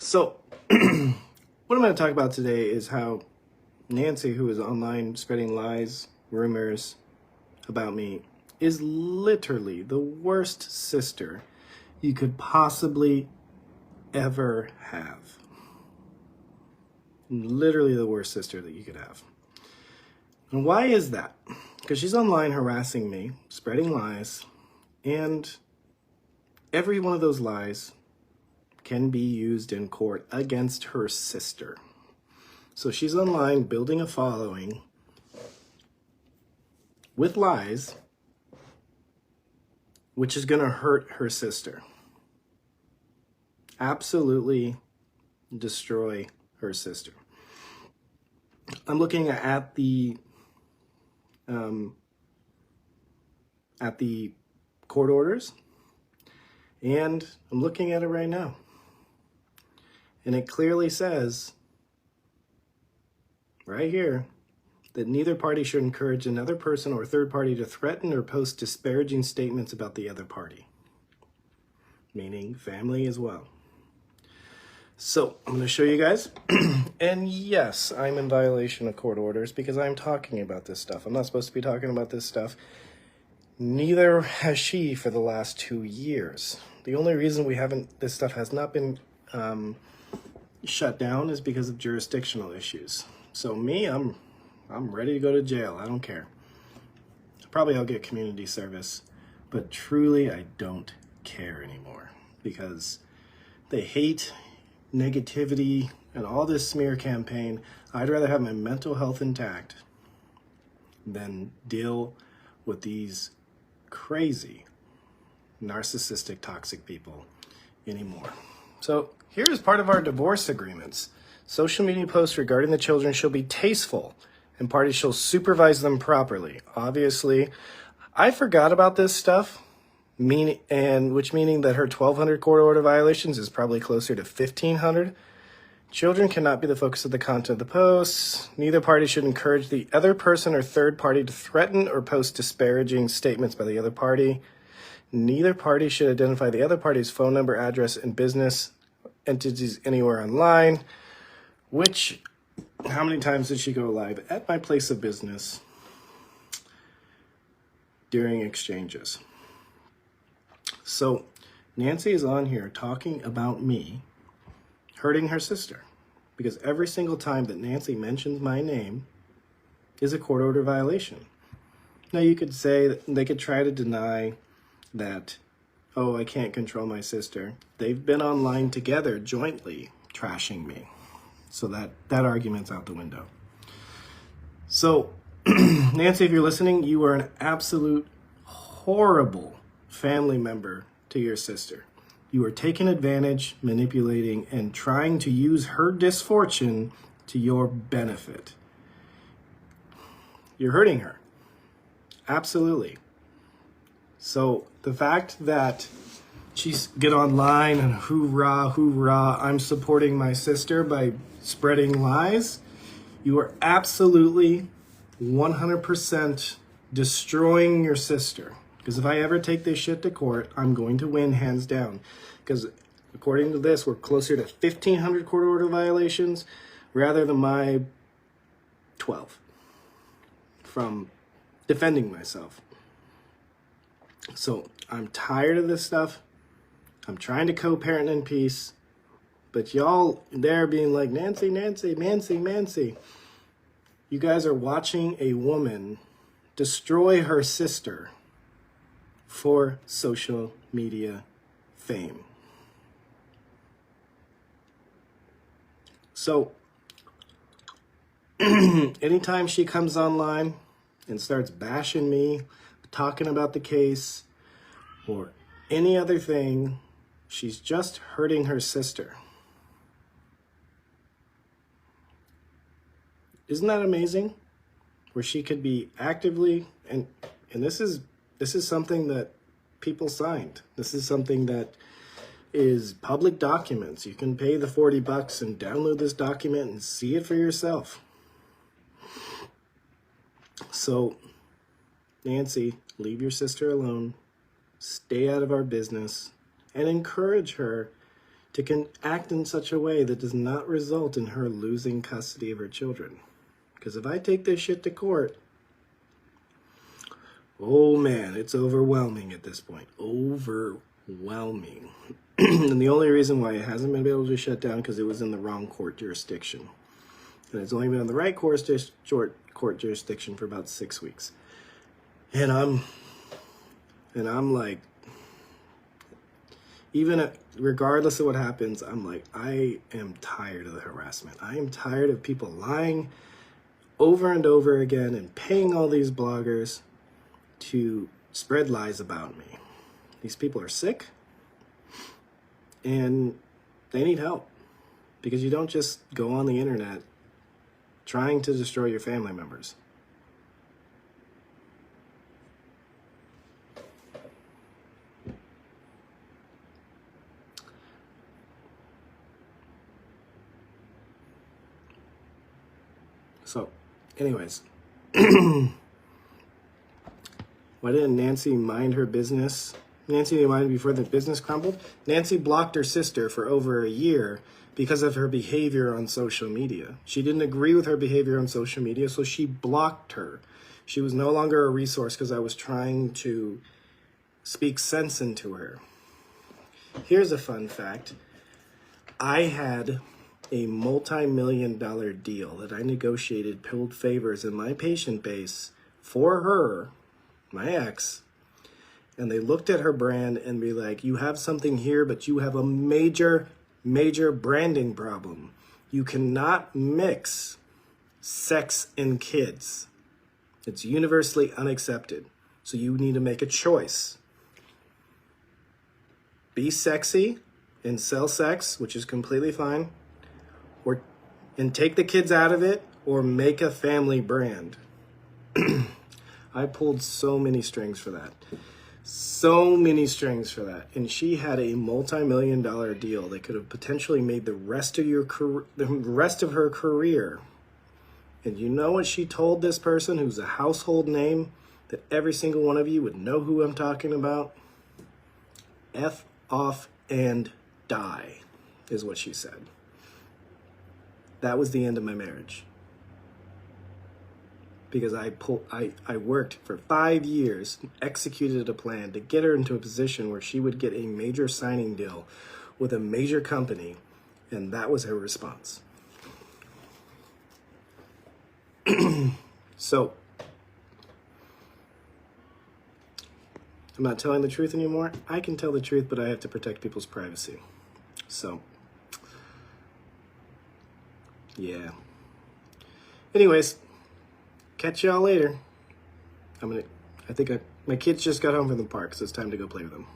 So, what I'm going to talk about today is how Nancy, who is online spreading lies, rumors about me, is literally the worst sister you could possibly ever have. Literally the worst sister that you could have. And why is that? Because she's online harassing me, spreading lies, and every one of those lies can be used in court against her sister. So she's online building a following with lies, which is going to hurt her sister. Absolutely destroy her sister. I'm looking at the court orders, and I'm looking at it right now. And it clearly says right here that neither party should encourage another person or third party to threaten or post disparaging statements about the other party, meaning family as well. So I'm going to show you guys. And yes, I'm in violation of court orders because I'm talking about this stuff. I'm not supposed to be talking about this stuff. Neither has she for the last 2 years. The only reason this stuff has not been shut down is because of jurisdictional issues. So me, I'm ready to go to jail. I don't care. Probably I'll get community service, but truly I don't care anymore because they hate negativity and all this smear campaign. I'd rather have my mental health intact than deal with these crazy, narcissistic, toxic people anymore. So here's part of our divorce agreements. Social media posts regarding the children shall be tasteful and parties shall supervise them properly. Obviously, I forgot about this stuff, meaning that her 1,200 court order violations is probably closer to 1,500. Children cannot be the focus of the content of the posts. Neither party should encourage the other person or third party to threaten or post disparaging statements by the other party. Neither party should identify the other party's phone number, address, and business entities anywhere online. How many times did she go live at my place of business during exchanges? So Nancy is on here talking about me hurting her sister because every single time that Nancy mentions my name is a court order violation. Now you could say that they could try to deny that, oh, I can't control my sister. They've been online together jointly trashing me. So that argument's out the window. So Nancy, if you're listening, you are an absolute horrible family member to your sister. You are taking advantage, manipulating, and trying to use her misfortune to your benefit. You're hurting her. Absolutely. So the fact that she's get online and hoorah, hoorah, I'm supporting my sister by spreading lies, you are absolutely 100% destroying your sister. Because if I ever take this shit to court, I'm going to win hands down. Because according to this, we're closer to 1,500 court order violations rather than my 12 from defending myself. So I'm tired of this stuff. I'm trying to co-parent in peace. But y'all there being like, Nancy, Nancy, Nancy, Nancy. You guys are watching a woman destroy her sister for social media fame. So anytime she comes online and starts bashing me, talking about the case or any other thing, she's just hurting her sister. Isn't that amazing? Where she could be actively, and this is something that people signed. This is something that is public documents. You can pay the $40 and download this document and see it for yourself. So, Nancy, leave your sister alone. Stay out of our business and encourage her to to act in such a way that does not result in her losing custody of her children. Because if I take this shit to court, oh man, it's overwhelming at this point. Overwhelming. And the only reason why it hasn't been able to shut down because it was in the wrong court jurisdiction. And it's only been in the right court jurisdiction for about 6 weeks. And I'm like, even regardless of what happens, I'm like, I am tired of the harassment. I am tired of people lying over and over again and paying all these bloggers to spread lies about me. These people are sick and they need help, because you don't just go on the internet trying to destroy your family members. So, anyways, why didn't Nancy mind her business? Nancy didn't mind before the business crumbled. Nancy blocked her sister for over a year because of her behavior on social media. She didn't agree with her behavior on social media, so she blocked her. She was no longer a resource because I was trying to speak sense into her. Here's a fun fact. I had a multi-million-dollar deal that I negotiated, pulled favors in my patient base for her, my ex, and they looked at her brand and be like, you have something here, but you have a major branding problem. You cannot mix sex and kids. It's universally unaccepted. So you need to make a choice. Be sexy and sell sex, which is completely fine, and take the kids out of it, or make a family brand. I pulled so many strings for that. So many strings for that. And she had a multi-million-dollar deal that could have potentially made the rest of her career. And you know what she told this person who's a household name that every single one of you would know who I'm talking about? F off and die, is what she said. That was the end of my marriage. Because I worked for 5 years, executed a plan to get her into a position where she would get a major signing deal with a major company, and that was her response. So, I'm not telling the truth anymore. I can tell the truth, but I have to protect people's privacy. So, yeah. Anyways, catch y'all later. My kids just got home from the park, so it's time to go play with them.